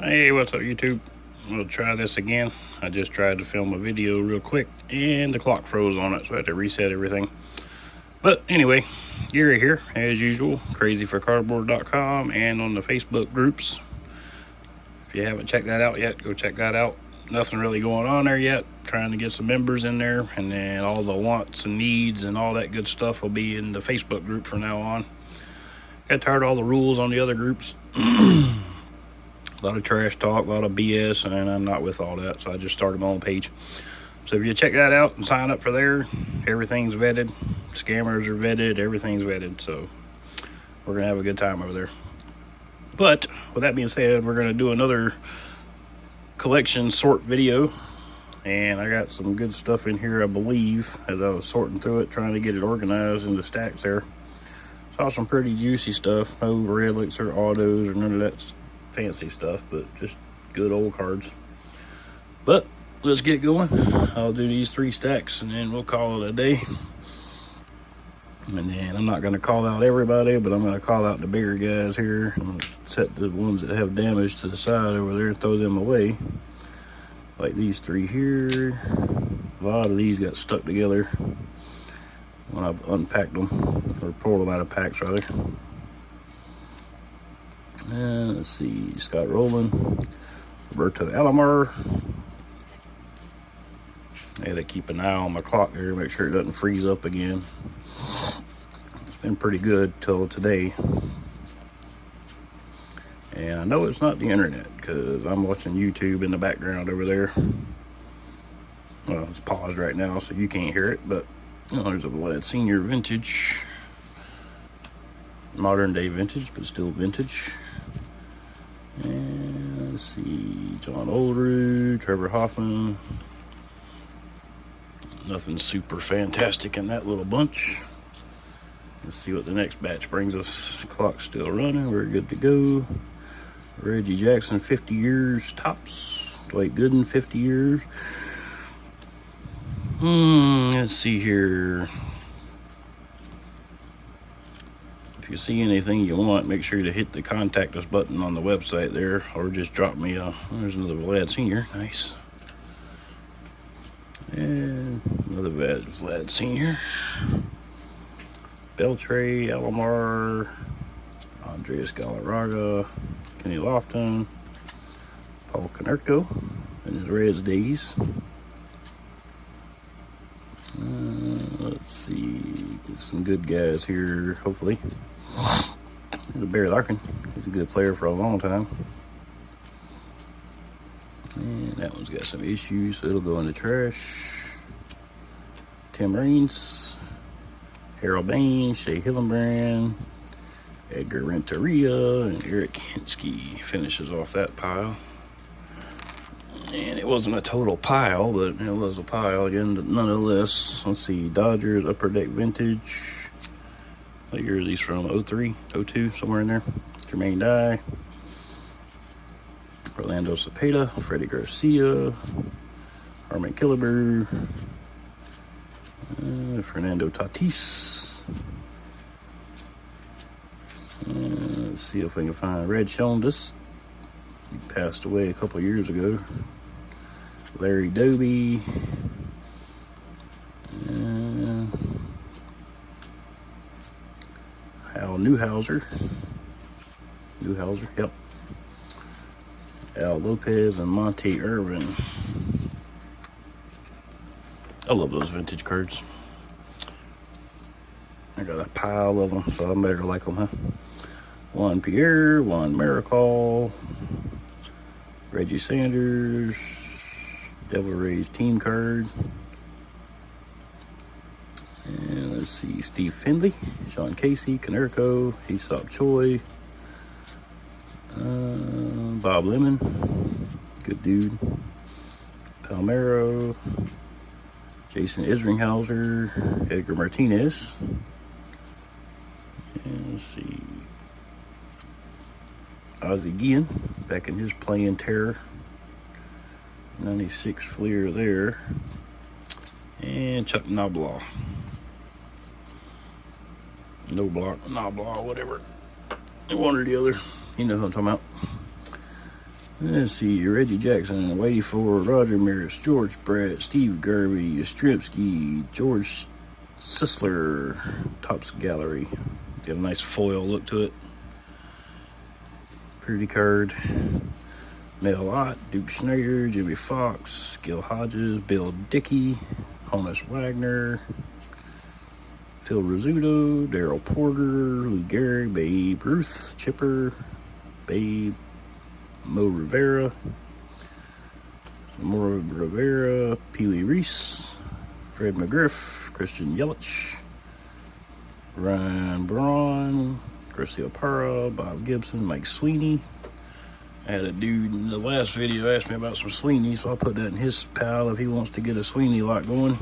Hey, what's up, YouTube? We'll try this again. I just tried to film a video real quick and the clock froze on it, so I had to reset everything. But anyway, Gary here, as usual, crazyforcardboard.com, and on the Facebook groups. If you haven't checked that out yet, go check that out. Nothing really going on there yet. Trying to get some members in there, and then all the wants and needs and all that good stuff will be in the Facebook group from now on. Got tired of all the rules on the other groups. A lot of trash talk, a lot of BS, and I'm not with all that, so I just started my own page. So if you check that out and sign up for there, everything's vetted. Scammers are vetted, everything's vetted, so we're going to have a good time over there. But with that being said, we're going to do another collection sort video, and I got some good stuff in here, I believe, as I was sorting through it, trying to get it organized into stacks there. Saw some pretty juicy stuff, no relics or autos or none of that fancy stuff, but just good old cards. But let's get going. I'll do these 3 stacks and then we'll call it a day. And then I'm not going to call out everybody, but I'm going to call out the bigger guys here. I'm going to set the ones that have damage to the side over there and throw them away. Like these 3 here. A lot of these got stuck together when I unpacked them, or pulled them out of packs rather. And let's see, Scott Rowland, Roberto Alomar. I had to keep an eye on my clock there, make sure it doesn't freeze up again. It's been pretty good till today. And I know it's not the internet, because I'm watching YouTube in the background over there. Well, it's paused right now, so you can't hear it, but you know, there's a Vlad Senior vintage. Modern day vintage, but still vintage. And let's see, John Oldroyd, Trevor Hoffman. Nothing super fantastic in that little bunch. Let's see what the next batch brings us. Clock's still running, we're good to go. Reggie Jackson, 50 years tops. Dwight Gooden, 50 years. Let's see here. If you see anything you want, make sure to hit the contact us button on the website there, or just drop me a, there's another Vlad Senior, nice. And another Vlad Senior. Beltray, Alomar, Andreas Galarraga, Kenny Lofton, Paul Konerko in his Reds days. Let's see, get some good guys here, hopefully. There's Barry Larkin. He's a good player for a long time. And that one's got some issues, so it'll go in the trash. Tim Raines, Harold Bain, Shea Hillenbrand, Edgar Renteria, and Eric Hinsky finishes off that pile. And it wasn't a total pile, but it was a pile again, nonetheless. Let's see, Dodgers Upper Deck Vintage. What year are these from? 03, 02, somewhere in there. Jermaine Dye, Orlando Cepeda, Freddie Garcia, Armin Killebrew, Fernando Tatis. Let's see if we can find Red Shondas. He passed away a couple years ago. Larry Doby. Al Newhouser, yep. Al Lopez and Monte Irvin. I love those vintage cards. I got a pile of them, so I better like them, huh? Juan Pierre, Juan Maricol, Reggie Sanders, Devil Rays team card. And let's see, Steve Findley, Sean Casey, Konerko, Aesop Choi, Bob Lemon, good dude, Palmero, Jason Isringhauser, Edgar Martinez, and let's see, Ozzie Guillen, back in his playing terror, 96 Fleer there, and Chuck Knoblaw. Knoblaw, whatever. One or the other. You know who I'm talking about. Let's see, Reggie Jackson, Whitey Ford, Roger Maris, George Brett, Steve Garvey, Yastrzemski, George Sisler, Topps Gallery. Got a nice foil look to it. Pretty card. Mel Ott, Duke Snyder, Jimmy Fox, Gil Hodges, Bill Dickey, Honus Wagner, Phil Rizzuto, Darrell Porter, Lou Gehrig, Babe Ruth, Chipper, Babe, Mo Rivera, some more Rivera, Pee Wee Reese, Fred McGriff, Christian Yelich, Ryan Braun, Garcia Parra, Bob Gibson, Mike Sweeney. I had a dude in the last video ask me about some Sweeney, so I'll put that in his pile if he wants to get a Sweeney lot going.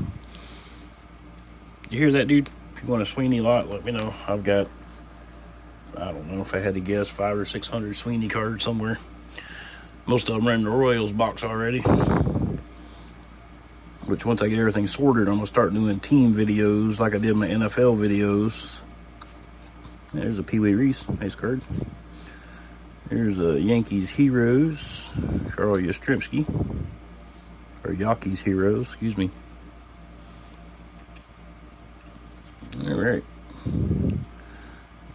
You hear that, dude? If you want a Sweeney lot, let me know. I've got, I don't know if I had to guess, 500 or 600 Sweeney cards somewhere. Most of them are in the Royals box already. Which once I get everything sorted, I'm going to start doing team videos like I did my NFL videos. There's a Pee Wee Reese, nice card. Here's a Yankees Heroes, Carl Yastrzemski, or Yankees Heroes, excuse me. All right.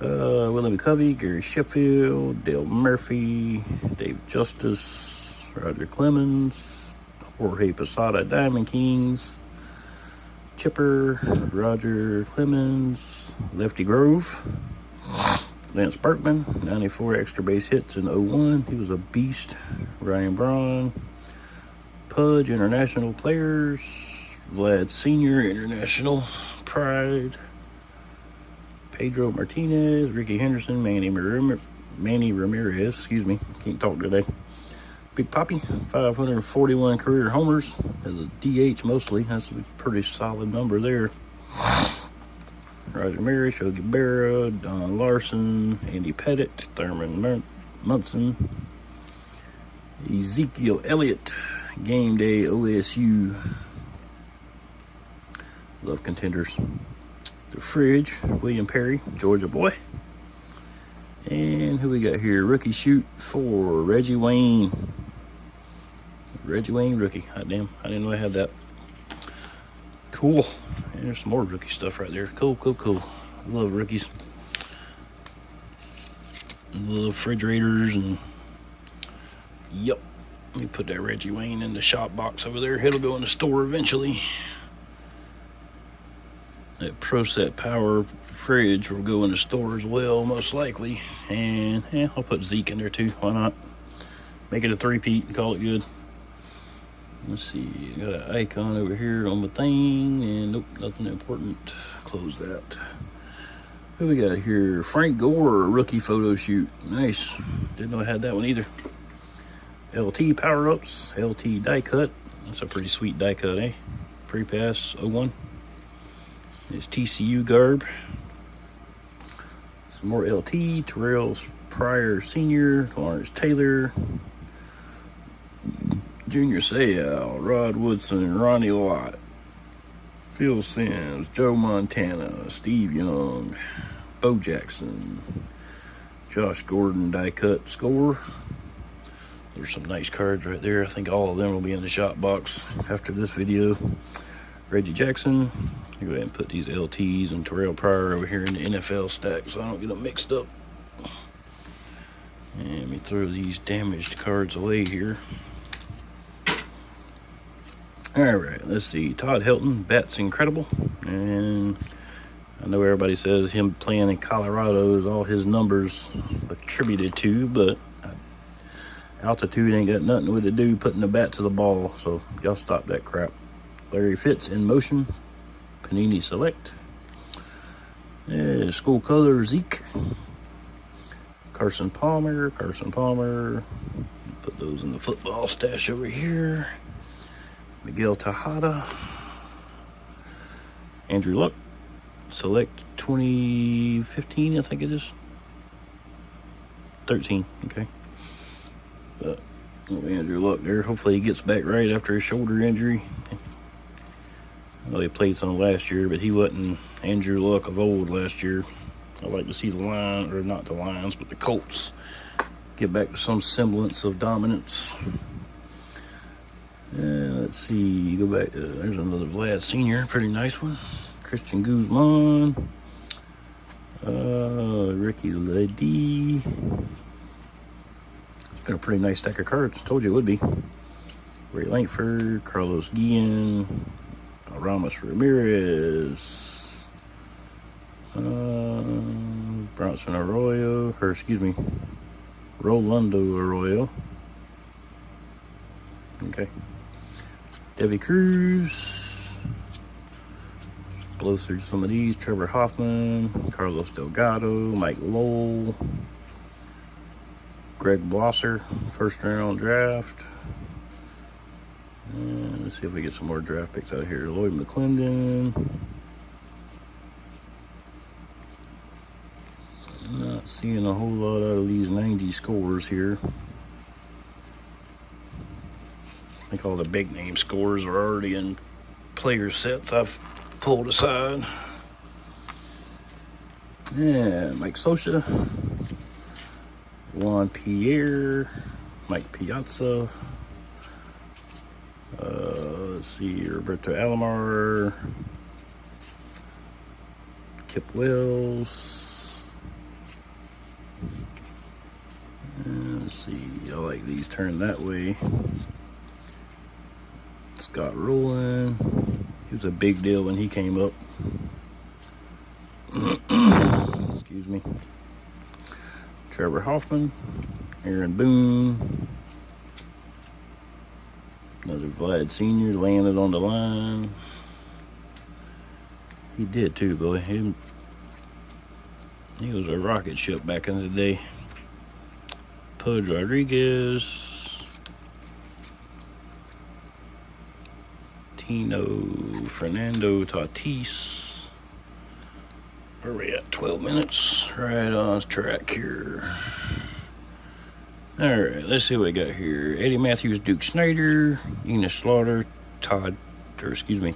Willie McCovey, Gary Sheffield, Dale Murphy, Dave Justice, Roger Clemens, Jorge Posada, Diamond Kings, Chipper, Roger Clemens, Lefty Grove, Lance Berkman, 94 extra base hits in 01. He was a beast. Ryan Braun, Pudge, international players, Vlad Sr., international pride, Pedro Martinez, Ricky Henderson, Manny Ramirez, excuse me, can't talk today. Big Poppy, 541 career homers as a DH mostly. That's a pretty solid number there. Roger Maris, Yogi Berra, Don Larson, Andy Pettit, Thurman Munson, Ezekiel Elliott, Game Day OSU. Love contenders. The Fridge, William Perry, Georgia boy. And who we got here? Rookie shoot for Reggie Wayne. Reggie Wayne rookie. Hot damn, I didn't know I had that. Cool. And there's some more rookie stuff right there. Cool. Love rookies. Love refrigerators and yep. Let me put that Reggie Wayne in the shop box over there. It'll go in the store eventually. That Pro Set Power fridge will go in the store as well, most likely. And I'll put Zeke in there too. Why not? Make it a three-peat and call it good. Let's see, got an icon over here on the thing, and nope, nothing important. Close that. Who we got here? Frank Gore, rookie photo shoot. Nice. Didn't know I had that one either. LT power-ups, LT die cut. That's a pretty sweet die cut, eh? Pre-pass 01. It's TCU garb. Some more LT, Terrell Pryor Sr., Lawrence Taylor, Junior Seau, Rod Woodson, Ronnie Lott, Phil Simms, Joe Montana, Steve Young, Bo Jackson, Josh Gordon die cut score. There's some nice cards right there. I think all of them will be in the shop box after this video. Reggie Jackson. Go ahead and put these LTs and Terrell Pryor over here in the NFL stack so I don't get them mixed up. And let me throw these damaged cards away here. Alright, let's see. Todd Helton, Bats Incredible. And I know everybody says him playing in Colorado is all his numbers attributed to, but altitude ain't got nothing with it to do putting the bat to the ball, so y'all stop that crap. Larry Fitz in motion. Panini Select. School color Zeke. Carson Palmer. Put those in the football stash over here. Miguel Tejada. Andrew Luck. Select 2015, I think it is. 13, okay. But Andrew Luck there. Hopefully he gets back right after his shoulder injury. I know he played some last year, but he wasn't Andrew Luck of old last year. I'd like to see the Lions, or not the Lions, but the Colts get back to some semblance of dominance. And let's see, go back to, there's another Vlad Sr., pretty nice one. Christian Guzman, Ricky Ledee. It's been a pretty nice stack of cards. Told you it would be. Ray Langford, Carlos Guillen, Ramos Ramirez, Bronson Arroyo, or excuse me, Rolando Arroyo. Okay. Debbie Cruz. Blow through some of these. Trevor Hoffman, Carlos Delgado, Mike Lowell, Greg Blosser, first round draft. And let's see if we get some more draft picks out of here. Lloyd McClendon. Not seeing a whole lot out of these 90 scores here. I think all the big name scores are already in player sets I've pulled aside. Yeah, Mike Scioscia, Juan Pierre, Mike Piazza. Let's see, Roberto Alomar, Kip Wells. And let's see, I like these turned that way. Scott Rowland. He was a big deal when he came up. Excuse me. Trevor Hoffman, Aaron Boone. Another Vlad Sr. landed on the line. He did too, boy. He was a rocket ship back in the day. Pudge Rodriguez. Fernando Tatis. Where are we at? 12 minutes. Right on track here. Alright, let's see what we got here. Eddie Matthews, Duke Snyder, Enos Slaughter, Ted Kluszewski,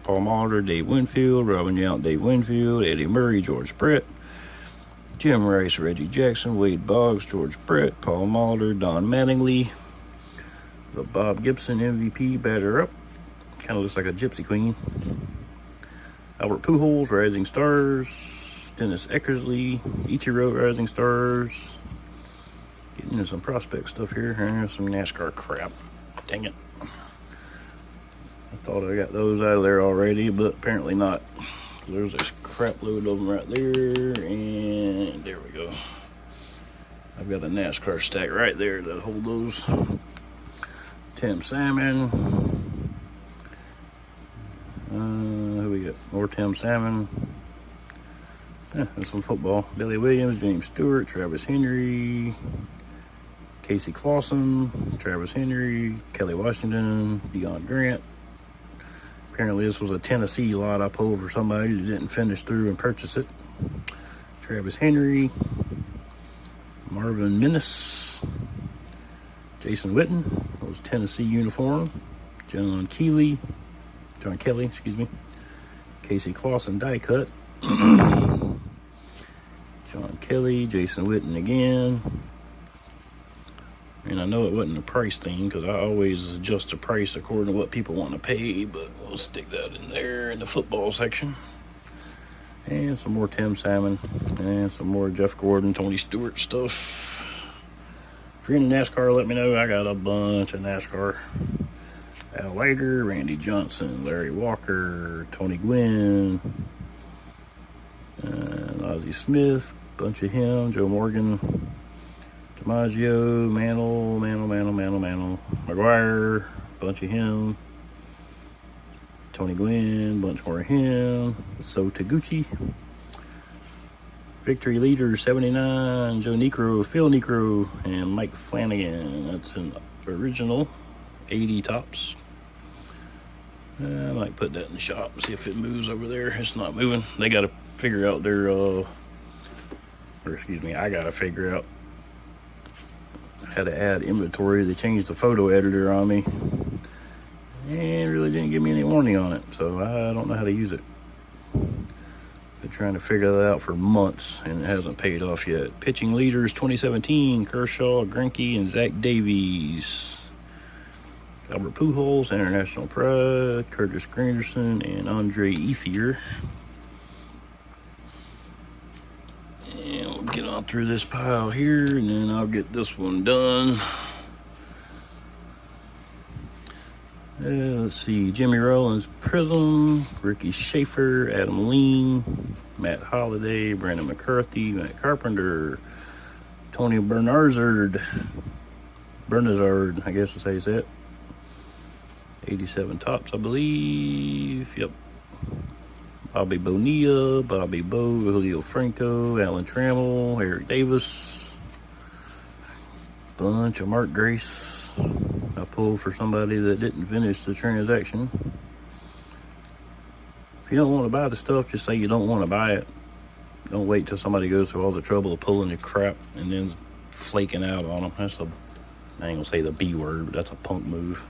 Paul Molitor, Dave Winfield, Robin Yount, Dave Winfield, Eddie Murray, George Brett, Jim Rice, Reggie Jackson, Wade Boggs, George Brett, Paul Molitor, Don Mattingly. The Bob Gibson MVP batter up. Kind of looks like a gypsy queen. Albert Pujols, Rising Stars. Dennis Eckersley, Ichiro, Rising Stars. Getting into some prospect stuff here. Some NASCAR crap. Dang it. I thought I got those out of there already, but apparently not. There's a crap load of them right there. And there we go. I've got a NASCAR stack right there that'll hold those. Tim Salmon. Who we got? More Tim Salmon. There's some football. Billy Williams, James Stewart, Travis Henry, Casey Clausen, Travis Henry, Kelly Washington, Deion Grant. Apparently this was a Tennessee lot I pulled for somebody who didn't finish through and purchase it. Travis Henry, Marvin Minnis, Jason Witten, those Tennessee uniform, John Kelly, Casey Clausen die cut, John Kelly, Jason Witten again, and I know it wasn't a price thing because I always adjust the price according to what people want to pay, but we'll stick that in there in the football section. And some more Tim Salmon, and some more Jeff Gordon, Tony Stewart stuff. If you're into NASCAR, let me know. I got a bunch of NASCAR. Al Leiter, Randy Johnson, Larry Walker, Tony Gwynn, Ozzie Smith, bunch of him, Joe Morgan, DiMaggio, Mantle, McGuire, bunch of him, Tony Gwynn, bunch more of him, So Taguchi, Victory Leader 79, Joe Necro, Phil Necro, and Mike Flanagan. That's an original 80 tops. I might put that in the shop, see if it moves over there. It's not moving. They got to figure out their, I got to figure out how to add inventory. They changed the photo editor on me and really didn't give me any warning on it, so I don't know how to use it. But trying to figure that out for months, and it hasn't paid off yet. Pitching leaders 2017, Kershaw, Greinke, and Zach Davies. Albert Pujols, International Pride, Curtis Granderson, and Andre Ethier. And we'll get on through this pile here, and then I'll get this one done. Let's see, Jimmy Rollins, Prism, Ricky Schaefer, Adam Lean, Matt Holliday, Brandon McCarthy, Matt Carpenter, Tony Bernazard, I guess is how you say it. 87 tops, I believe. Yep. Bobby Bonilla, Bobby Bo, Julio Franco, Alan Trammell, Eric Davis, bunch of Mark Grace. I pulled for somebody that didn't finish the transaction. If you don't want to buy the stuff, just say you don't want to buy it. Don't wait till somebody goes through all the trouble of pulling your crap and then flaking out on them. I ain't gonna say the B word, but that's a punk move.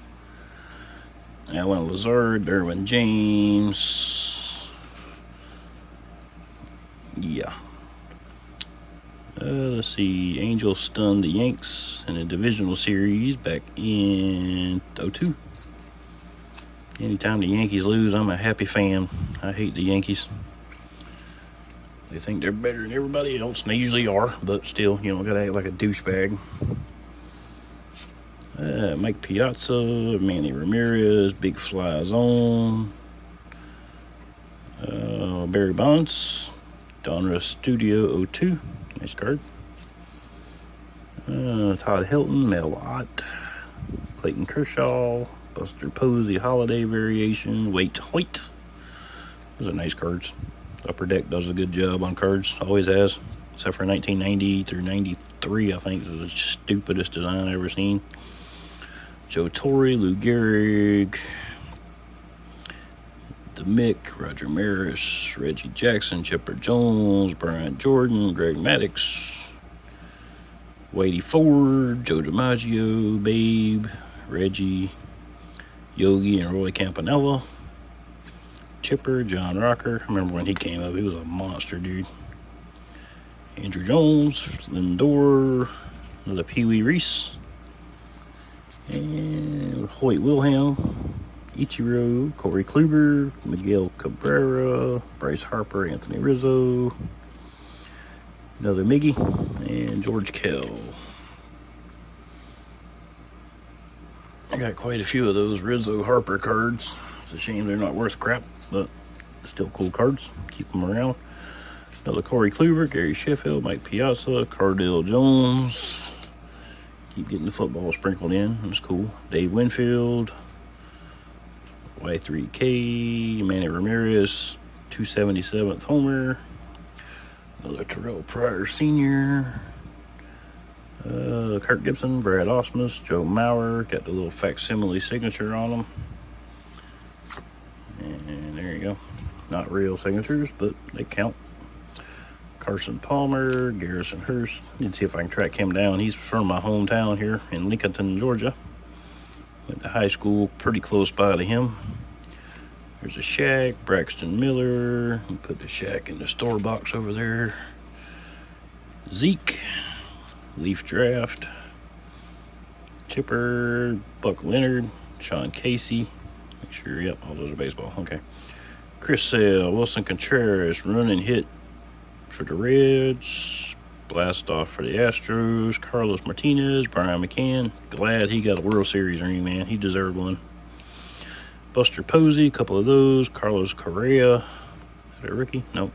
Alan Lazard, Derwin James. Yeah. Let's see. Angels stunned the Yanks in a divisional series back in 2002. Anytime the Yankees lose, I'm a happy fan. I hate the Yankees. They think they're better than everybody else, and they usually are, but still, gotta act like a douchebag. Mike Piazza, Manny Ramirez, Big Fly Zone, Barry Bonds, Donruss Studio 02, nice card. Todd Hilton, Mel Ott, Clayton Kershaw, Buster Posey, Holiday Variation, Wait. Those are nice cards. Upper Deck does a good job on cards, always has, except for 1990 through 93, I think is the stupidest design I've ever seen. Joe Torre, Lou Gehrig, The Mick, Roger Maris, Reggie Jackson, Chipper Jones, Brian Jordan, Greg Maddux, Wadey Ford, Joe DiMaggio, Babe, Reggie, Yogi, and Roy Campanella. Chipper, John Rocker. I remember when he came up, he was a monster, dude. Andrew Jones, Lindor, another Pee Wee Reese. And Hoyt Wilhelm, Ichiro, Corey Kluber, Miguel Cabrera, Bryce Harper, Anthony Rizzo, another Miggy, and George Kell. I got quite a few of those Rizzo Harper cards. It's a shame they're not worth crap, but still cool cards. Keep them around. Another Corey Kluber, Gary Sheffield, Mike Piazza, Cardale Jones. Keep getting the football sprinkled in. That's cool. Dave Winfield, Y3K, Manny Ramirez, 277th Homer, another Terrell Pryor Sr., Kirk Gibson, Brad Ausmus, Joe Mauer, got the little facsimile signature on them. And there you go. Not real signatures, but they count. Carson Palmer, Garrison Hurst. Need to see if I can track him down. He's from my hometown here in Lincolnton, Georgia. Went to high school pretty close by to him. There's a Shaq, Braxton Miller. Put the Shaq in the store box over there. Zeke, Leaf Draft, Chipper, Buck Leonard, Sean Casey. Make sure, yep, all those are baseball. Okay. Chris Sale, Wilson Contreras, run and hit for the Reds, blast off for the Astros, Carlos Martinez, Brian McCann. Glad he got a World Series ring, man. He deserved one. Buster Posey, a couple of those. Carlos Correa. Is that a rookie? Nope.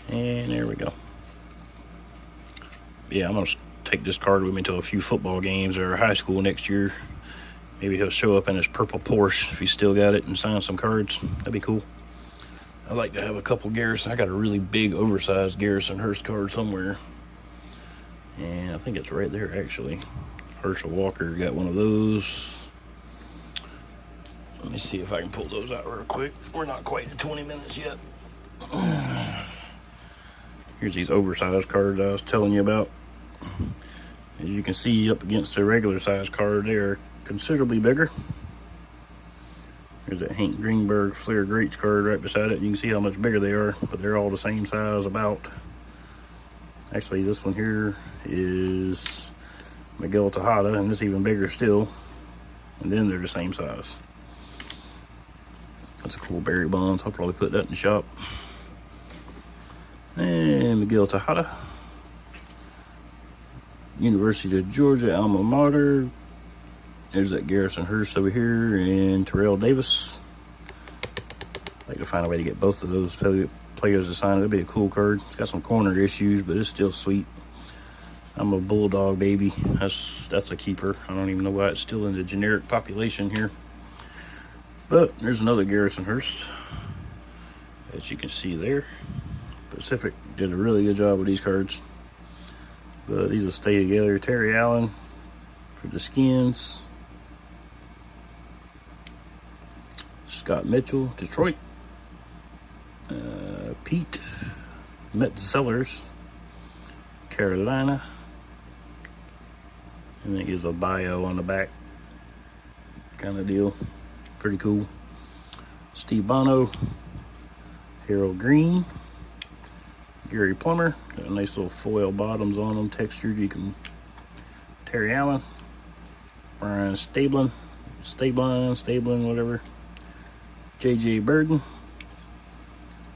And there we go. Yeah, I'm going to take this card with me to a few football games or high school next year. Maybe he'll show up in his purple Porsche if he's still got it and sign some cards. That'd be cool. I'd like to have a couple Garrison. I got a really big, oversized Garrison Hurst card somewhere. And I think it's right there, actually. Herschel Walker got one of those. Let me see if I can pull those out real quick. We're not quite at 20 minutes yet. Here's these oversized cards I was telling you about. As you can see, up against the regular size card, they're considerably bigger. There's that Hank Greenberg Flair Greats card right beside it. You can see how much bigger they are, but they're all the same size about. Actually, this one here is Miguel Tejada, and it's even bigger still. And then they're the same size. That's a cool Barry Bonds. I'll probably put that in the shop. And Miguel Tejada. University of Georgia, alma mater. There's that Garrison Hurst over here and Terrell Davis. I'd like to find a way to get both of those players to sign it. That'd be a cool card. It's got some corner issues, but it's still sweet. I'm a Bulldog baby. That's a keeper. I don't even know why it's still in the generic population here. But there's another Garrison Hurst, as you can see there. Pacific did a really good job with these cards. But these will stay together. Terry Allen for the Skins. Scott Mitchell, Detroit. Pete Metzellers, Carolina. And it gives a bio on the back kind of deal. Pretty cool. Steve Bono, Harold Green, Gary Plummer. Got a nice little foil bottoms on them, textured. You can. Terry Allen, Brian Stablin, whatever. J.J. Burden,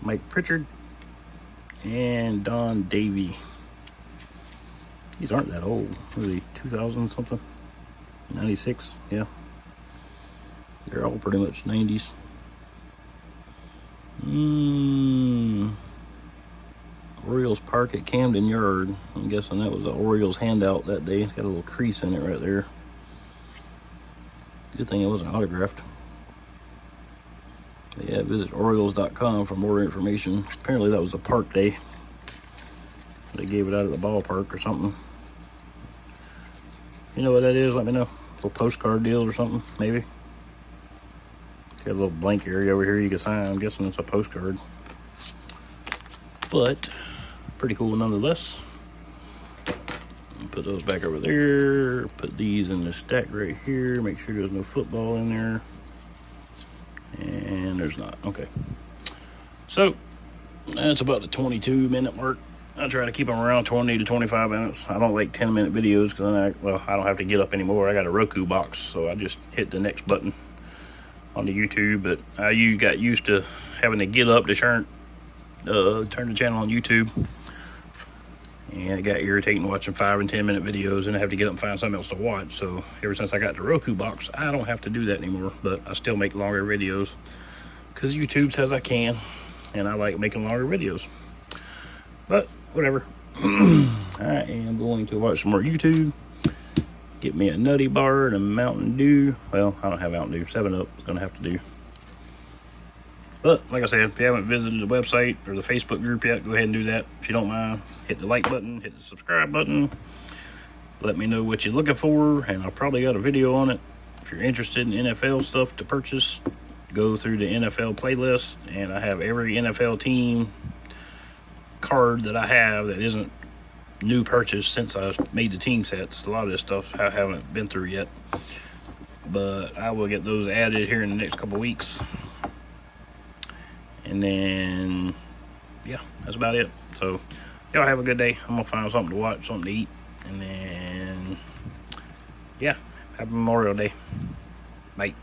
Mike Pritchard, and Don Davey. These aren't that old. Really, 2000 something? 96, yeah. They're all pretty much 90s. Orioles Park at Camden Yard. I'm guessing that was the Orioles handout that day. It's got a little crease in it right there. Good thing it wasn't autographed. But yeah, visit Orioles.com for more information. Apparently that was a park day. They gave it out at the ballpark or something. You know what that is? Let me know. A little postcard deal or something, maybe. It's got a little blank area over here you can sign. I'm guessing it's a postcard. But pretty cool nonetheless. Put those back over there. Put these in the stack right here. Make sure there's no football in there. And there's not. Okay. So that's about the 22-minute mark. I try to keep them around 20 to 25 minutes. I don't like 10-minute videos because then I don't have to get up anymore. I got a Roku box, so I just hit the next button on the YouTube. But I got used to having to get up to turn the channel on YouTube. And it got irritating watching 5 and 10-minute videos, and I have to get up and find something else to watch. So ever since I got the Roku box, I don't have to do that anymore. But I still make longer videos because YouTube says I can, and I like making longer videos. But whatever. I am going to watch some more YouTube. Get me a Nutty Bar and a Mountain Dew. Well, I don't have Mountain Dew. 7-Up is going to have to do. But, like I said, if you haven't visited the website or the Facebook group yet, go ahead and do that. If you don't mind, hit the like button, hit the subscribe button. Let me know what you're looking for, and I'll probably got a video on it. If you're interested in NFL stuff to purchase, go through the NFL playlist, and I have every NFL team card that I have that isn't new purchase since I made the team sets. A lot of this stuff I haven't been through yet, but I will get those added here in the next couple weeks. And then, yeah, that's about it. So, y'all have a good day. I'm going to find something to watch, something to eat. And then, yeah, happy Memorial Day. Bye.